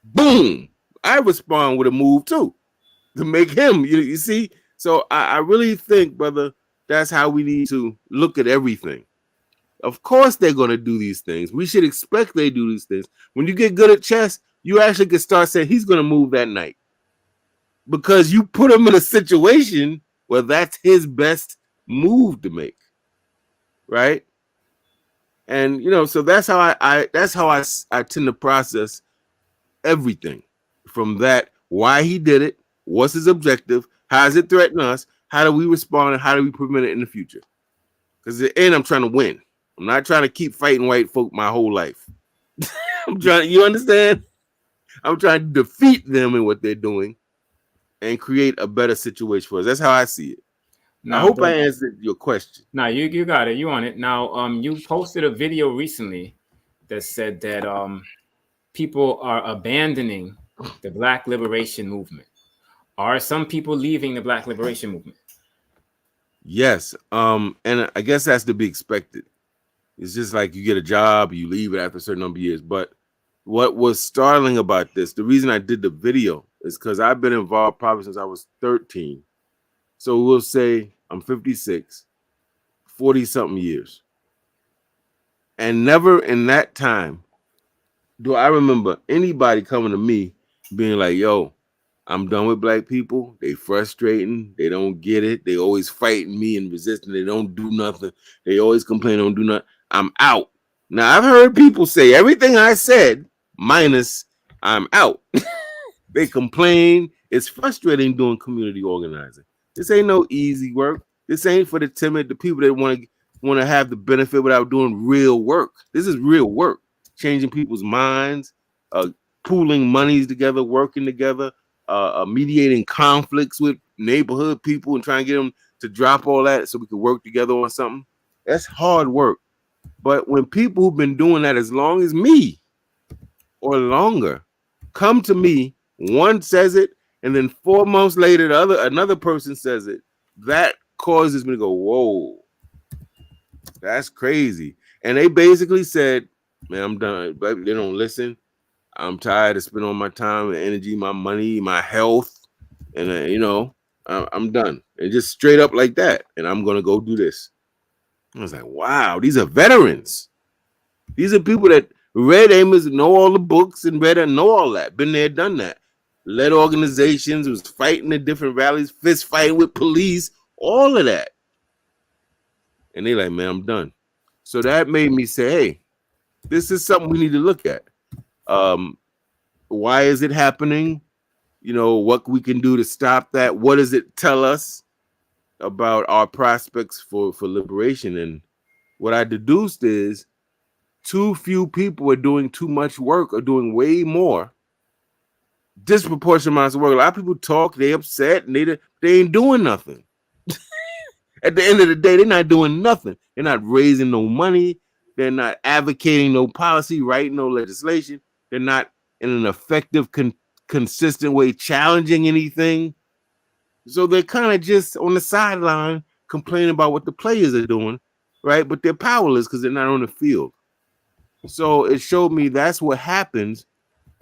Boom. I respond with a move too to make him, you see? So I really think, brother, that's how we need to look at everything. Of course they're going to do these things. We should expect they do these things. When you get good at chess, you actually can start saying he's going to move that knight because you put him in a situation where that's his best move to make, right? And so that's how I tend to process everything from that. Why he did it, what's his objective, how does it threaten us, how do we respond, and how do we prevent it in the future? Because at the end, I'm trying to win. I'm not trying to keep fighting white folk my whole life. I'm trying. You understand? I'm trying to defeat them in what they're doing and create a better situation for us. That's how I see it. Now, I hope I answered your question. Now you got it. You on it. Now, you posted a video recently that said that people are abandoning the Black Liberation Movement. Are some people leaving the Black Liberation Movement? Yes. And I guess that's to be expected. It's just like you get a job, you leave it after a certain number of years. But what was startling about this, the reason I did the video is because I've been involved probably since I was 13. So we'll say I'm 56, 40-something years. And never in that time do I remember anybody coming to me being like, yo, I'm done with black people. They frustrating. They don't get it. They always fighting me and resisting. They don't do nothing. They always complain, don't do nothing. I'm out. Now, I've heard people say everything I said, minus I'm out. They complain. It's frustrating doing community organizing. This ain't no easy work. This ain't for the timid, the people that want to have the benefit without doing real work. This is real work. Changing people's minds, pooling monies together, working together, mediating conflicts with neighborhood people and trying to get them to drop all that so we can work together on something. That's hard work. But when people who've been doing that as long as me or longer come to me, one says it, and then 4 months later, another person says it, that causes me to go, whoa, that's crazy. And they basically said, man, I'm done. But they don't listen. I'm tired of spending all my time and energy, my money, my health, and I'm done. And just straight up like that. And I'm gonna go do this. I was like, wow, these are veterans. These are people that read Amos, know all the books, and read and know all that. Been there, done that. Led organizations, was fighting in different rallies, fist fighting with police, all of that. And they like, man, I'm done. So that made me say, hey, this is something we need to look at. Why is it happening? What we can do to stop that. What does it tell us about our prospects for liberation? And what I deduced is too few people are doing too much work or doing way more. Disproportionate amounts of work. A lot of people talk, they upset, and they ain't doing nothing. At the end of the day, they're not doing nothing. They're not raising no money. They're not advocating no policy, writing no legislation. They're not in an effective, consistent way challenging anything. So they're kind of just on the sideline complaining about what the players are doing, right? But they're powerless because they're not on the field. So it showed me that's what happens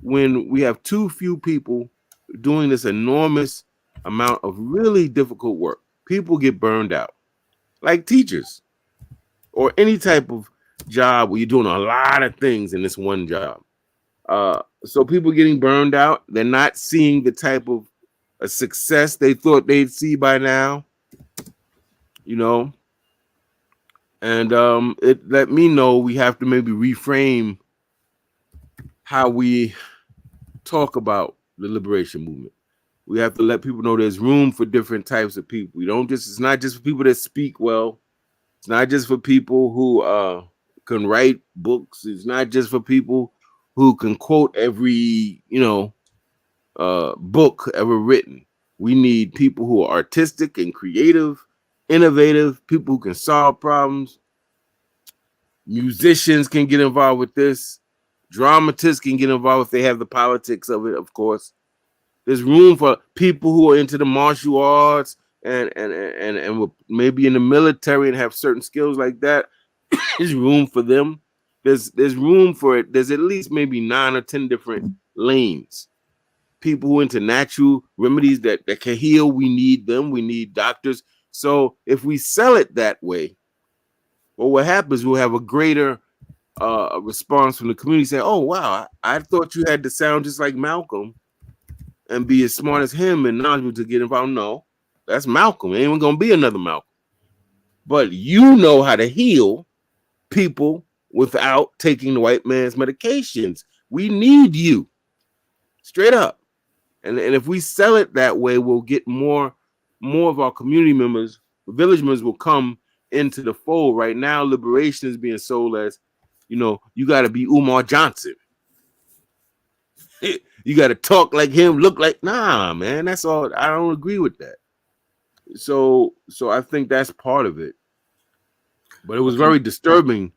when we have too few people doing this enormous amount of really difficult work. People get burned out, like teachers or any type of job where you're doing a lot of things in this one job. So people getting burned out, they're not seeing the type of a success they thought they'd see by now, you know. And it let me know we have to maybe reframe how we talk about the liberation movement. We have to let people know there's room for different types of people. It's not just for people that speak well. It's not just for people who can write books. It's not just for people who can quote every, book ever written. We need people who are artistic and creative, innovative, people who can solve problems. Musicians can get involved with this. Dramatists can get involved if they have the politics of it, of course. There's room for people who are into the martial arts and maybe in the military and have certain skills like that. There's room for them. There's room for it. There's at least maybe 9 or 10 different lanes. People who are into natural remedies that can heal, we need them. We need doctors. So if we sell it that way, well, what happens, we'll have a greater response from the community saying, oh, wow, I thought you had to sound just like Malcolm and be as smart as him and knowledgeable to get involved. No, that's Malcolm. Ain't going to be another Malcolm. But you know how to heal people without taking the white man's medications. We need you. Straight up. And if we sell it that way, we'll get more of our community members, village members will come into the fold. Right now, liberation is being sold as, you got to be Umar Johnson. You got to talk like him, look like, nah, man, that's all. I don't agree with that. So I think that's part of it. But it was very disturbing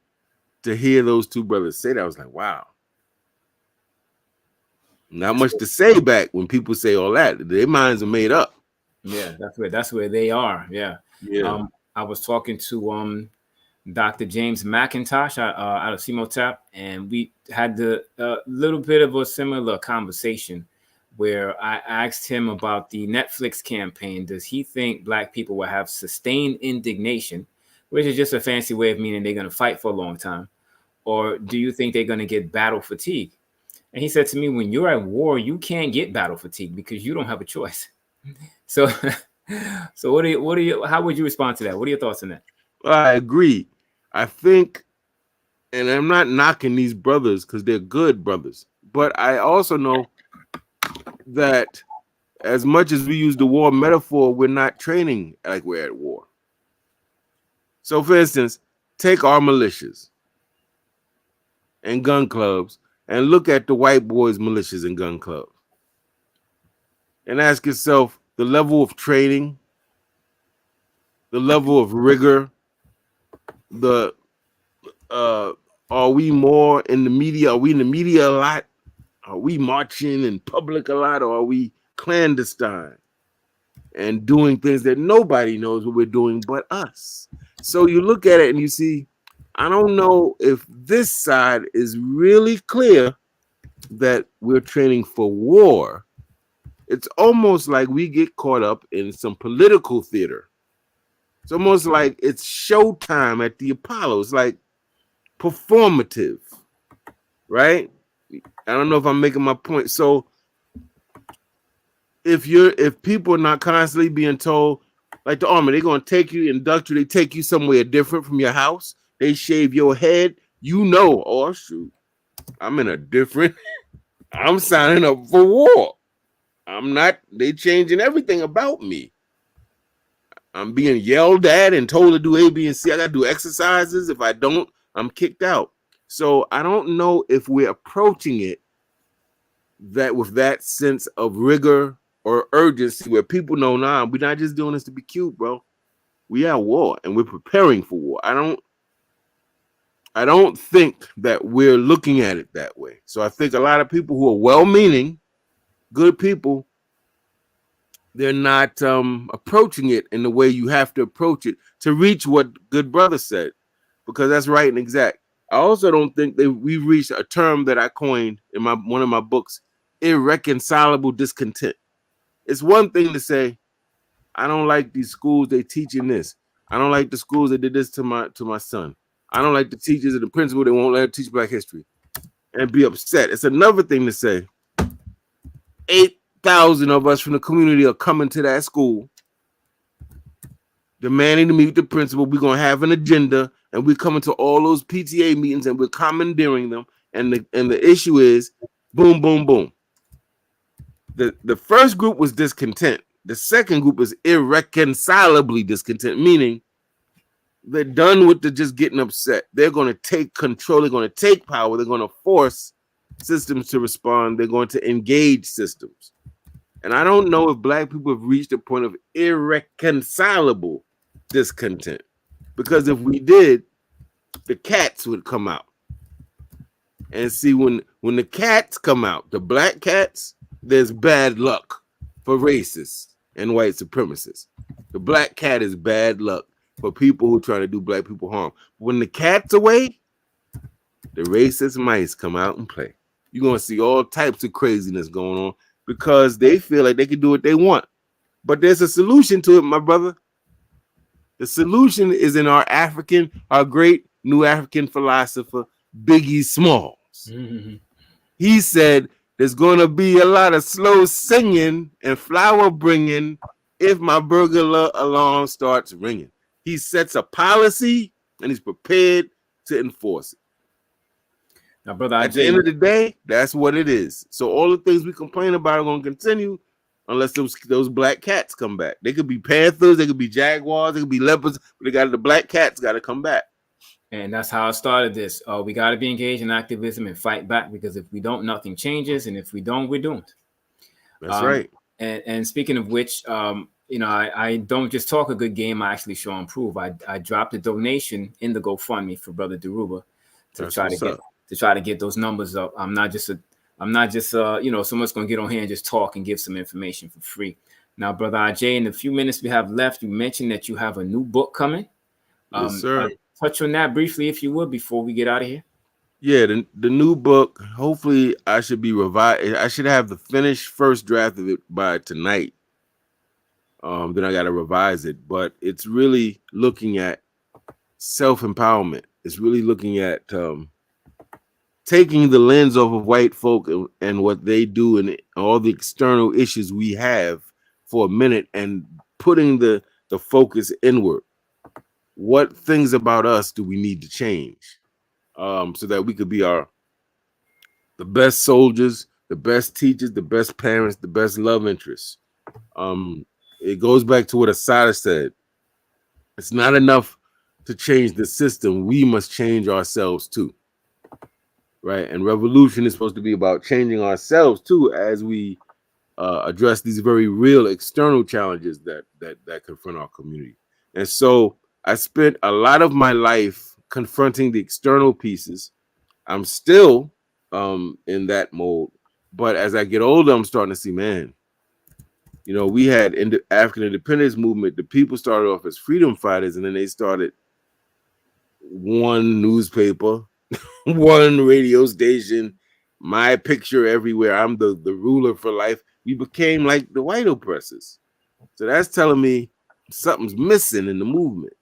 to hear those two brothers say that. I was like, wow. Not much to say back when people say all that. Their minds are made up. Yeah, that's where they are. Yeah. I was talking to Dr. James McIntosh out of CMOTAP, and we had the little bit of a similar conversation where I asked him about the Netflix campaign. Does he think Black people will have sustained indignation, which is just a fancy way of meaning they're going to fight for a long time? Or do you think they're going to get battle fatigue? And he said to me, when you're at war, you can't get battle fatigue because you don't have a choice. So how would you respond to that? What are your thoughts on that? Well, I agree. I think, and I'm not knocking these brothers because they're good brothers, but I also know that as much as we use the war metaphor, we're not training like we're at war. So, for instance, take our militias and gun clubs and look at the white boys' militias and gun clubs and ask yourself the level of training, the level of rigor, are we more in the media? Are we in the media a lot? Are we marching in public a lot, or are we clandestine and doing things that nobody knows what we're doing but us? So you look at it and you see, I don't know if this side is really clear that we're training for war. It's almost like we get caught up in some political theater. It's almost like it's showtime at the Apollo. It's like performative, right? I don't know if I'm making my point. So if people are not constantly being told, like the Army, they're going to take you, induct you, they take you somewhere different from your house, they shave your head, oh, shoot, I'm signing up for war. They changing everything about me. I'm being yelled at and told to do A, B, and C. I got to do exercises. If I don't, I'm kicked out. So I don't know if we're approaching it with that sense of rigor or urgency where people know, nah, we're not just doing this to be cute, bro. We are at war and we're preparing for war. I don't think that we're looking at it that way. So I think a lot of people who are well-meaning, good people, they're not approaching it in the way you have to approach it to reach what good brother said, because that's right and exact. I also don't think that we reached a term that I coined in one of my books, irreconcilable discontent. It's one thing to say, I don't like these schools, they teaching this. I don't like the schools that did this to my son. I don't like the teachers and the principal, they won't let her teach Black history, and be upset. It's another thing to say, 8 100,000 of us from the community are coming to that school, demanding to meet the principal. We're going to have an agenda, and we're coming to all those PTA meetings, and we're commandeering them. And the issue is, boom, boom, boom. The first group was discontent. The second group is irreconcilably discontent, meaning they're done with the just getting upset. They're going to take control. They're going to take power. They're going to force systems to respond. They're going to engage systems. And I don't know if Black people have reached a point of irreconcilable discontent, because if we did, the cats would come out. And see, when the cats come out, the Black cats, there's bad luck for racists and white supremacists. The Black cat is bad luck for people who try to do Black people harm. When the cat's away, the racist mice come out and play. You're going to see all types of craziness going on because they feel like they can do what they want. But there's a solution to it, my brother. The solution is in our great new African philosopher, Biggie Smalls. Mm-hmm. He said, there's going to be a lot of slow singing and flower bringing if my burglar alarm starts ringing. He sets a policy and he's prepared to enforce it. Now, brother, at the end of the day, that's what it is. So all the things we complain about are going to continue unless those Black cats come back. They could be panthers, they could be jaguars, they could be leopards, but the Black cats got to come back. And that's how I started this. We got to be engaged in activism and fight back, because if we don't, nothing changes, and if we don't, we're doomed. That's right. And speaking of which, I don't just talk a good game; I actually show and prove. I dropped a donation in the GoFundMe for Brother Deruba to try to get those numbers up. I'm not just someone's going to get on here and just talk and give some information for free. Now, Brother Agyei, in the few minutes we have left, you mentioned that you have a new book coming. Yes, sir. Touch on that briefly, if you would, before we get out of here. Yeah, the new book, hopefully I should be revised. I should have the finished first draft of it by tonight. Then I got to revise it. But it's really looking at self-empowerment. It's really looking at taking the lens off of white folk and what they do and all the external issues we have for a minute and putting the focus inward. What things about us do we need to change so that we could be the best soldiers, the best teachers, the best parents, the best love interests? It goes back to what F.A.C.T.S said. It's not enough to change the system. We must change ourselves too. Right? And revolution is supposed to be about changing ourselves too as we address these very real external challenges that confront our community. And so I spent a lot of my life confronting the external pieces. I'm still in that mode, but as I get older, I'm starting to see, man, we had in the African independence movement, the people started off as freedom fighters, and then they started one newspaper, one radio station, my picture everywhere. I'm the ruler for life. We became like the white oppressors. So that's telling me something's missing in the movement.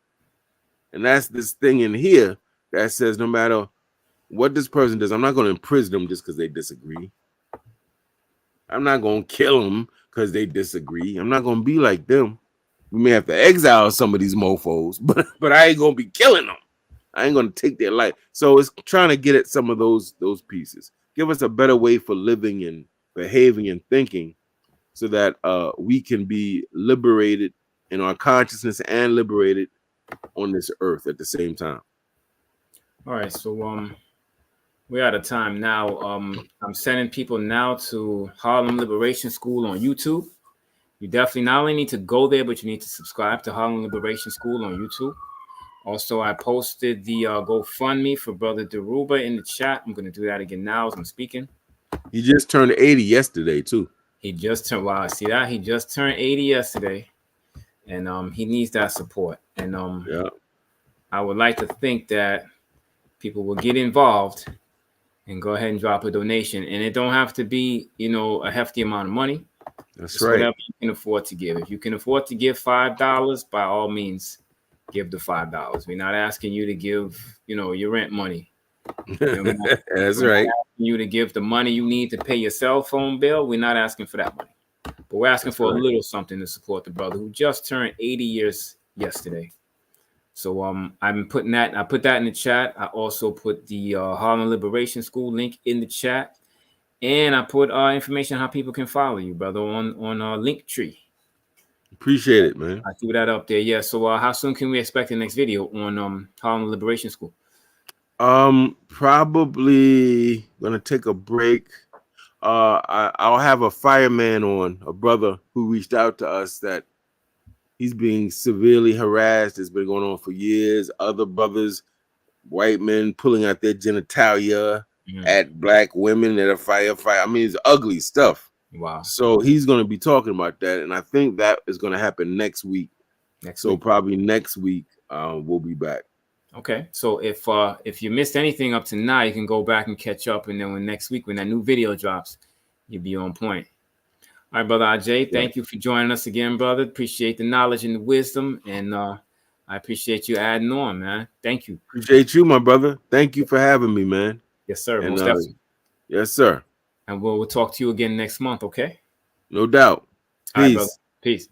And that's this thing in here that says no matter what this person does, I'm not going to imprison them just because they disagree. I'm not going to kill them because they disagree. I'm not going to be like them. We may have to exile some of these mofos, but I ain't going to be killing them. I ain't going to take their life. So it's trying to get at some of those pieces. Give us a better way for living and behaving and thinking so that we can be liberated in our consciousness and liberated on this earth at the same time. All right, so we're out of time now. I'm sending people now to Harlem Liberation School on YouTube. You definitely not only need to go there, but you need to subscribe to Harlem Liberation School on YouTube. Also, I posted the GoFundMe for Brother Deruba in the chat. I'm going to do that again now as I'm speaking. He just turned 80 yesterday, too. He just turned, wow, see that? He just turned 80 yesterday. And he needs that support. And yeah. I would like to think that people will get involved and go ahead and drop a donation. And it don't have to be, a hefty amount of money. That's it's right. Whatever you can afford to give. If you can afford to give $5, by all means, give the $5. We're not asking you to give, your rent money. That's right. You to give the money you need to pay your cell phone bill. We're not asking for that money. But we're asking That's for a right. little something to support the brother who just turned 80 years yesterday. So I'm putting that. I put that in the chat. I also put the Harlem Liberation School link in the chat, and I put information how people can follow you, brother, on Linktree. Appreciate it, man. I threw that up there. Yeah. So how soon can we expect the next video on Harlem Liberation School? Probably gonna take a break. I'll have a fireman on, a brother who reached out to us that he's being severely harassed. It's been going on for years. Other brothers, white men pulling out their genitalia at black women at a firefight. I mean, it's ugly stuff. Wow. So he's going to be talking about that, and I think that is going to happen next week. Probably next week we'll be back. Okay. So if you missed anything up to now, you can go back and catch up, and then when next week when that new video drops, you'll be on point. All right, brother Agyei, thank you for joining us again, brother. Appreciate the knowledge and the wisdom, and I appreciate you adding on, man. Thank you. Appreciate you, my brother. Thank you for having me, man. Yes, sir. And, most definitely. Yes, sir. And we'll talk to you again next month, okay? No doubt. Peace. All right, brother. Peace.